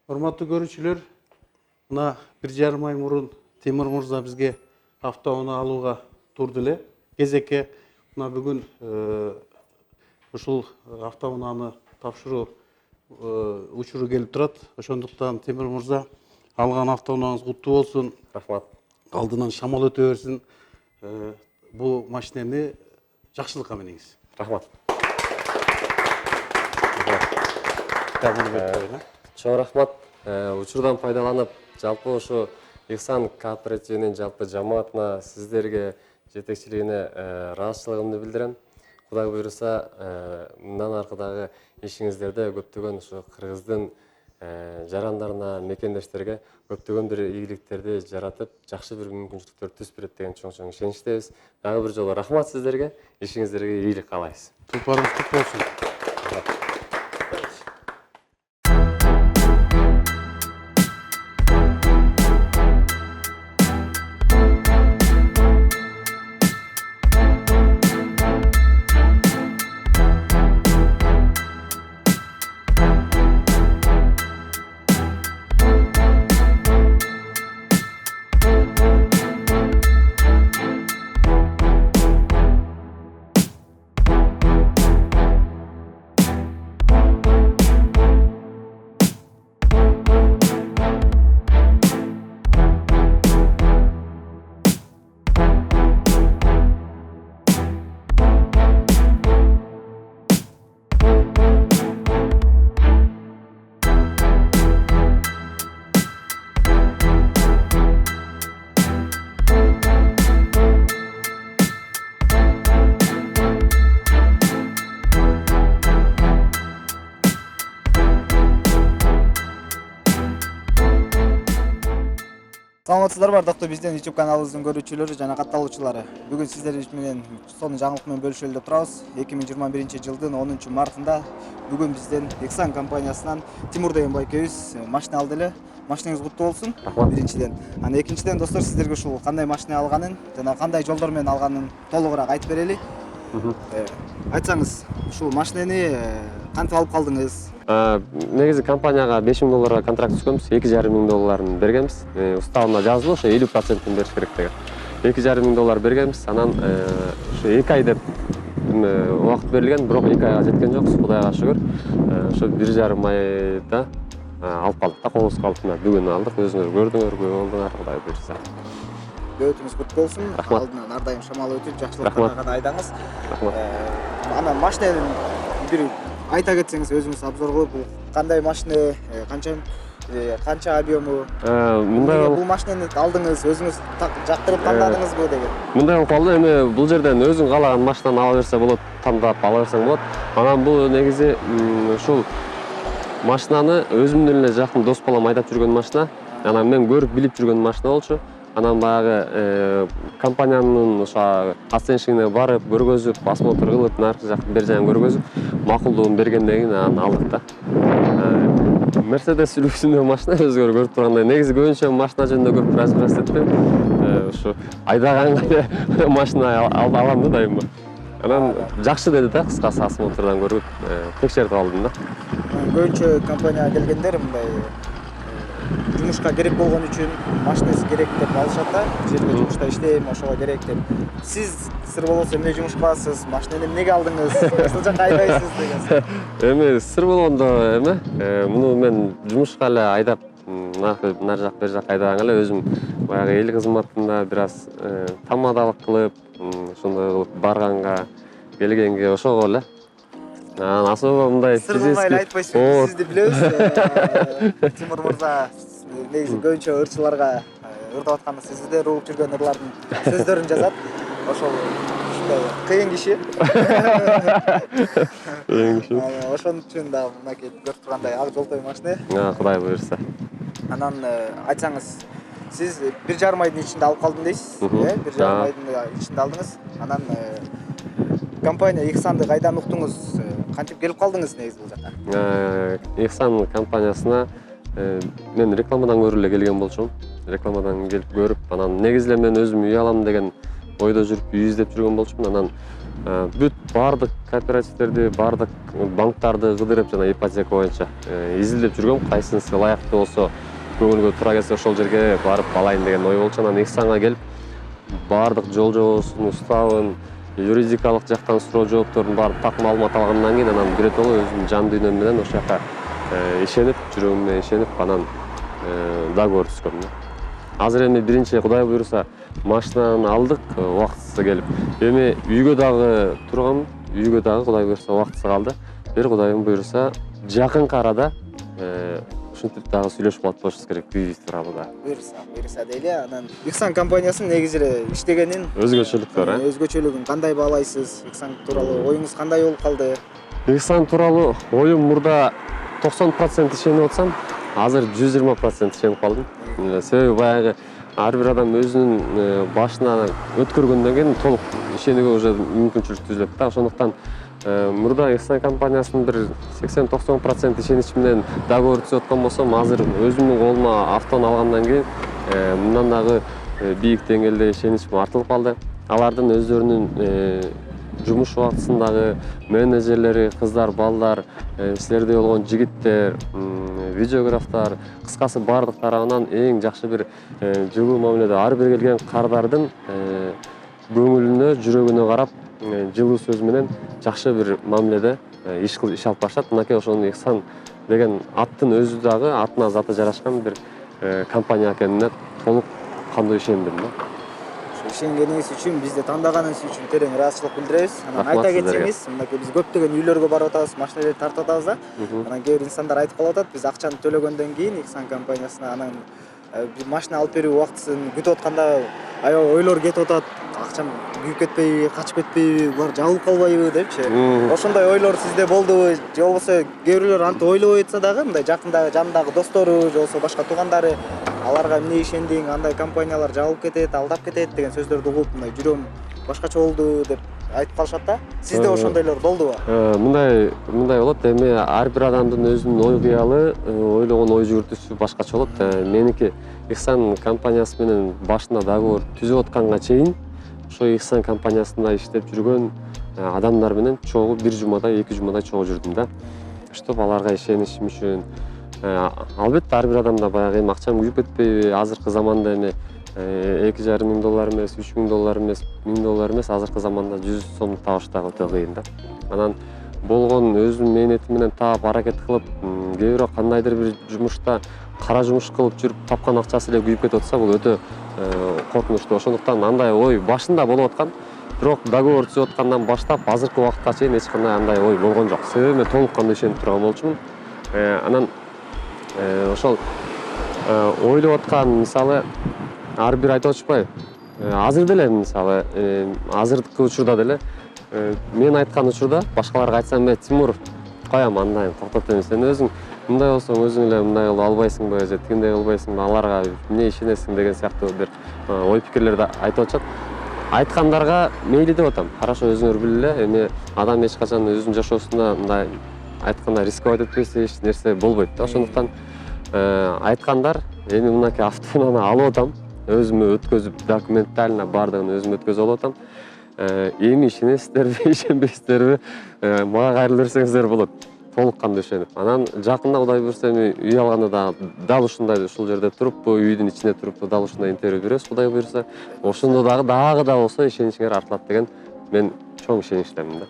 Урматтуу көрүүчүлөр, мына 1,5 ай мурун Тимур мырза бизге автоунаа алууга турду эле. Кезекке мына бүгүн ушул автоунааны тапшыруу учуру келип турат. Ошондуктан Тимур мырза, алган автоунааңыз куттуу болсун. Рахмат. Алдынан шамал өтө берсин. Бул машинени жакшылыкка миниңиз. Рахмат. Чоң рахмат. Учурдан пайдаланып, жалпы ушу Ихсан кооперативинин жалпы жамаатына, сиздерге, жетекчилигине ыраазычылыгымды билдирем. Кудай буйруса, мындан аркыдагы ишиңиздерде көптөгөн ушу кыргыздын жарандарына, мекендештерге көптөгөн бир ийгиликтерди жаратып, жакшы бир мүмкүнчүлүктөр түзүп берет деген чоң ишеничтебиз. Дагы бир жолу рахмат сиздерге, ишиңиздерге ийгилик каалайбыз. Тупарыңыз кут болсун. Саламатсыздарбы, ардактуу биздин YouTube каналыбыздын көрүүчүлөрү жана катталуучулары. Бүгүн сиздер менен сонун жаңылык менен бөлүшөлү деп турабыз. 2021 жылдын 10 мартында бүгүн бизден Ихсан компаниясынан Тимур деген байкебиз машина алды эле. Машинаңыз куттуу болсун. Биринчиден. Анан экинчиден достор, сиздерге ушул кандай машина алганын жана кандай жолдор менен алганын толугураак айтып берели. Айтсаңыз, ушул машинени кантип алып калдыңыз? Негизи компанияга $5,000 контракт түзгөнбүз, $2,500 бергенбиз. Уставына жазылды, ошо 50%-ин бериш керек деген. $2,500 бергенбиз. Анан ошо 2 ай деп убакыт берилген, бирок 2 айга жеткен жокпуз, Кудайга шүгүр. Ошо 1,5 айда алып калдык да, колубузга алып мына бүгүн алдык. Өзүңөр көрдүңөр, көп болдуңар, Кудай буйруса. Өтүңүз куттуу болсун. Алдынан ар дайым шамал өтүп, жакшылыктар гана айдаңыз. Анан машинанын бир айта кетсеңиз, өзүңүз обзор кылып, бул кандай машина, канча объему, бул машинени алдыңыз, өзүңүз жактырып тандадыңызбы деген. Мындай болуп калды, эми бул жерден өзүң каалаган машинаны ала берсе болот, тандап ала берсең болот. Анан бул негизи ушул машинаны өзүмдүн эле жакын дос балам айдап жүргөн машина. Анан мен көрүп билип жүргөн машина болчу. Анан баягы компаниянын ошо оценщигине барып, көргөзүп, осмотр кылып, наркы жакты бер жагын көргөзүп, макулдугун бергенден кийин анан алдык да. Mercedes үлгүсүндөгү машина, өзүңөр көрүп тургандай. Негизи көбүнчө машина жөнүндө көп разбираться этпейм. Ушу айдаганга машина алам да дайыма. Анан жакшы деди да, кыскасы осмотрдан көрүп, текшертип алдым да. Көбүнчө компанияга келгендер мындай жумушка керек болгон үчүн машинасы керек деп алышат да. Жерде жумушта иштейм, ошого керек деп. Сиз сыр болбосо эмне жумуш кыласыз? Машинени эмнеге алдыңыз? Ошол жакка айдайсыз деген. Эми сыр болгондо эме, муну мен жумушка эле айдап, нар жак бер жак айдаганга эле өзүм баягы эл кызматында бир аз тамадалык кылып, ошондой кылып барганга, келгенге ошого эле. Особо мындай физически айтпайсыз, сизди билебиз. Тимур мырза негизи көбүнчө ырчыларга ырдап атканда сиздер уруп жүргөн ырлардын сөздөрүн жазат. Ошол ушундай кыйын киши. Ошон үчүн да мынакей көрүп тургандай ак жолтой машина. Кудай буйруса. Анан айтсаңыз, сиз 1,5 айдын ичинде алып калдым дейсиз, 1,5 айдын ичинде алдыңыз. Анан компания Ихсанды кайдан уктуңуз? Кантип келип калдыңыз негизи бул жака? Ихсан компаниясына мен рекламадан көрүп эле келген болчумун. Рекламадан келип көрүп, анан негизи эле мен өзүм үй алам деген ойдо жүрүп үй издеп жүргөн болчумун. Анан бүт баардык кооперативтерди, баардык банктарды кыдырып жана ипотека боюнча изилдеп жүргөм. Кайсынысы ылайыктуу болсо, көңүлгө туура келсе ошол жерге барып алайын деген ой болчу. Анан Ихсанга келип баардык жол жобосун, уставын, юридикалык жактан суроо жооптордун баарын так маалымат алгандан кийин анан биротоло өзүмдүн жан дүйнөм менен ошол жака ишенип, жүрөгүм менен ишенип анан договор түзгөм. Азыр эми биринчи Кудай буйруса машинаны алдык убактысы келип. Эми үйгө дагы тургам, үйгө дагы Кудай буйруса убактысы калды. Бир Кудайым буйруса жакынкы арада ушинтип дагы сүйлөшүп алып болушубуз керек үй тууралуу да. Буйруса дейли. Анан Ихсан компаниясынын негизи эле иштегенин өзгөчөлүгүн кандай баалайсыз? Ихсан тууралуу оюңуз кандай болуп калды? Ихсан тууралуу оюм мурда 90% ишенип атсам, азыр 120% ишенип калдым. Себеби баягы ар бир адам өзүнүн башына өткөргөндөн кийин толук ишенүүгө уже мүмкүнчүлүк түзүлөт да. Ошондуктан мурда Ихсан компаниясынын бир 80-90% ишенич менен договор түзүп аткан болсом, азыр өзүмдүн колума автоны алгандан кийин мындан дагы бийик деңгээлде ишеничим артылып калды. Алардын өздөрүнүн жумуш убактысындагы менеджерлери, кыздар, балдар, силерде болгон жигиттер, видеографтар, кыскасы баардык тарабынан эң жакшы бир жылуу мамиледе ар бир келген кардардын көңүлүнө, жүрөгүнө карап, жылуу сөз менен жакшы бир мамиледе иш алып барышат. Мынакей ошону Ихсан деген аттын өзү дагы атына заты жарашкан бир компания экенине толук кандуу ишендим да. Ишенгениңиз үчүн, бизди тандаганыңыз үчүн терең ыраазычылык билдиребиз. Анан айта кетсеңиз, мынакей биз көптөгөн үйлөргө барып атабыз, машиналерди тартып атабыз да. Анан кээ бир инсандар айтып калып атат, биз акчаны төлөгөндөн кийин Ихсан компаниясына анан машина алып берүү убактысын күтүп атканда аябай ойлор кетип атат. Акчам күйүп кетпейби, качып кетпейби, булар жабылып калбайбы депчи. Ошондой ойлор сизде болдубу? Же болбосо кээ бирлер антип ойлобой атса дагы, мындай жакындагы, жанындагы достору, же болбосо башка туугандары аларга эмне ишендиң, андай компаниялар жабылып кетет, алдап кетет деген сөздөрдү угуп, мындай жүрөм башкача болду деп айтып калышат да. Сизде ошондойлор болдубу? Мындай болот. Эми ар бир адамдын өзүнүн ой кыялы, ойлогон ой жүгүртүүсү башкача болот. Меники Ихсан компаниясы менен башында договор түзүп атканга чейин ошо Ихсан компаниясында иштеп жүргөн адамдар менен чогуу бир жумадай, 2 жумадай чогуу жүрдүм да. Чтоб аларга ишенишим үчүн. Албетте ар бир адамда баягы эми акчам күйүп кетпейби? Азыркы заманда эми $2,500 эмес, $3,000 эмес, $1,000 эмес, азыркы заманда 100 сом табыш дагы өтө кыйын да. Анан болгон өзүмдүн мээнетим менен таап, аракет кылып, кээ бирөө кандайдыр бир жумушта кара жумуш кылып жүрүп тапкан акчасы эле күйүп кетип атса, бул өтө коркунучтуу. Ошондуктан андай ой башында болуп аткан, бирок договор түзүп аткандан баштап азыркы убакытка чейин эч кандай андай ой болгон жок. Себеби мен толук кандуу ишенип турган болчумун. Анан ошол ойлоп аткан, мисалы, ар бир айтып атышпайбы? Азыр деле мисалы, азыркы учурда деле мен айткан учурда башкаларга айтсам, Тимур, коям андайын, токтот эми сен өзүң мындай болсоң өзүң эле мындай кылып албайсыңбы, же тигиндей кылбайсыңбы, аларга эмне ишенесиң деген сыяктуу бир ой пикирлерди айтып атышат. Айткандарга мейли деп атам. Хорошо, өзүңөр билгиле, эми адам эч качан өзүнүн жашоосунда мындай айтканда рисковать этпесе эч нерсе болбойт да. Ошондуктан айткандар, эми мынакей автоунааны алып атам, өзүмө өткөзүп, документально баардыгын өзүм өткөзүп алып атам. Эми ишенесиздерби, ишенбейсиздерби, мага кайрылып берсеңиздер болот. Толук кандуу ишенип. Анан жакында Кудай буйруса эми үй алганда да дал ушундай ушул жерде туруппу, үйдүн ичинде туруппу, дал ушундай интервью беребиз Кудай буйруса. Ошондо дагы да болсо ишеничиңер артылат деген мен чоң ишеничтемин да.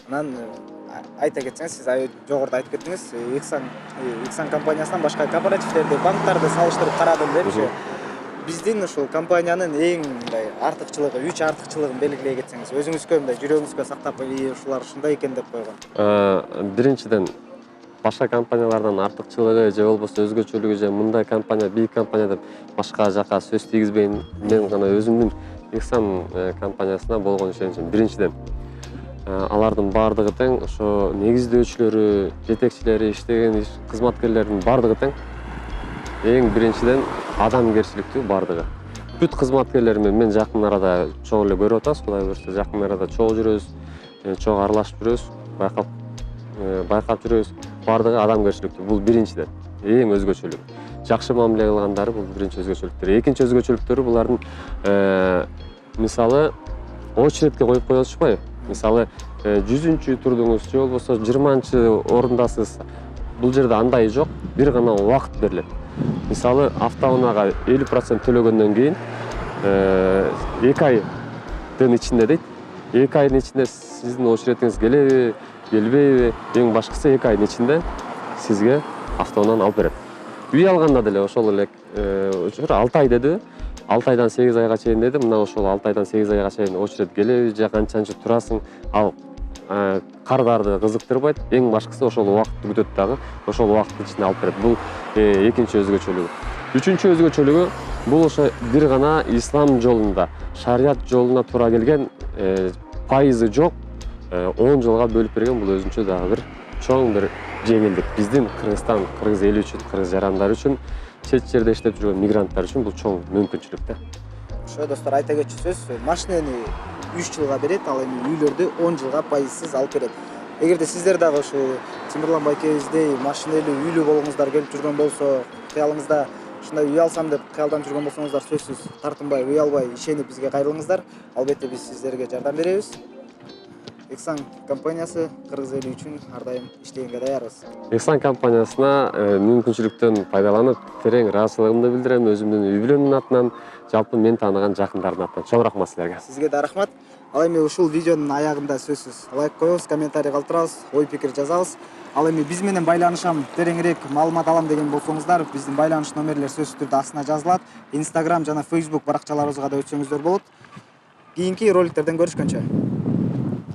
Анан айта кетсеңиз, сиз жогоруда айтып кеттиңиз, Ихсан компаниясынан башка кооперативдерди, банктарды салыштырып карадым депчи. Биздин ушул компаниянын эң мындай артыкчылыгы, 3 артыкчылыгын белгилей кетсеңиз, өзүңүзгө мындай жүрөгүңүзгө сактап, ушулар ушундай экен деп койгон. Биринчиден, башка компаниялардан артыкчылыгы же болбосо өзгөчөлүгү же мындай компания, бийик компания деп башка жака сөз тийгизбейин. Мен гана өзүмдүн Ихсан компаниясына болгон ишеничим. Биринчиден, алардын баардыгы тең, ошо негиздөөчүлөрү, жетекчилери, иштеген кызматкерлердин баардыгы тең. Эң биринчиден адамгерчиликтүү баардыгы. Бүт кызматкерлер мен жакын арада чогуу эле көрүп атабыз, Кудай буйруса жакын арада чогуу жүрөбүз, чогуу аралашып жүрөбүз, байкап жүрөбүз. Баардыгы адамгерчиликтүү. Бул биринчиден, эң өзгөчөлүгү. Жакшы мамиле кылгандары бул биринчи өзгөчөлүктөр. Экинчи өзгөчөлүктөрү булардын мисалы очередке коюп коет атышпайбы. Мисалы 100-чү турдуңуз же болбосо 20-чы орундасыз. Бул жерде андай жок, бир гана убакыт берилет. Мисалы автоунаага 50% төлөгөндөн кийин 2 айдын ичинде дейт. 2 айдын ичинде сиздин очередиңиз келеби, келбейби, эң башкысы 2 айдын ичинде сизге автоунааны алып берет. Үй алганда деле ошол эле 6 ай деди. 6 айдан 8 айга чейин деди. Мына ошол 6 айдан 8 айга чейин очеред келеби же канчанчы турасың, ал кардарды кызыктырбайт. Эң башкысы ошол убакытты күтөт дагы, ошол убакыттын ичинде алып берет. Бул экинчи өзгөчөлүгү. Үчүнчү өзгөчөлүгү бул ошо бир гана ислам жолунда, шарият жолуна туура келген, пайызы жок 10 жылга бөлүп берген. Бул өзүнчө дагы бир чоң бир жеңилдик. Биздин Кыргызстан, кыргыз эли үчүн, кыргыз жарандар үчүн, чет жерде иштеп жүргөн мигранттар үчүн бул чоң мүмкүнчүлүк да. Ошо достор, айта кетчү сөз, машинени 3 жылга берет, ал эми үйлөрдү 10 жылга пайызсыз алып берет. Эгерде сиздер дагы ушул Темирлан байкебиздей машинелүү үйлүү болгоңуздар келип жүргөн болсо, кыялыңызда ушундай үй алсам деп кыялданып жүргөн болсоңуздар, сөзсүз тартынбай, үй албай, ишенип бизге кайрылыңыздар. Албетте биз сиздерге жардам беребиз. Эксан компаниясы кыргыз эли үчүн ар дайым иштегенге даярбыз. Эксан компаниясына мүмкүнчүлүктөн пайдаланып терең ыраазычылыгымды билдирем, өзүмдүн үй бүлөмдүн атынан, жалпы мен тааныган жакындардын атынан. Чоң рахмат силерге. Сизге да рахмат. Ал эми ушул видеонун аягында сөзсүз лайк коебуз, комментарий калтырабыз, ой пикир жазабыз. Ал эми биз менен байланышам, тереңирээк маалымат алам деген болсоңуздар, биздин байланыш номерлер сөзсүз түрдө астына жазылат. Instagram жана Facebook баракчаларыбызга да өтсөңүздөр болот. Кийинки роликтерден көрүшкөнчө.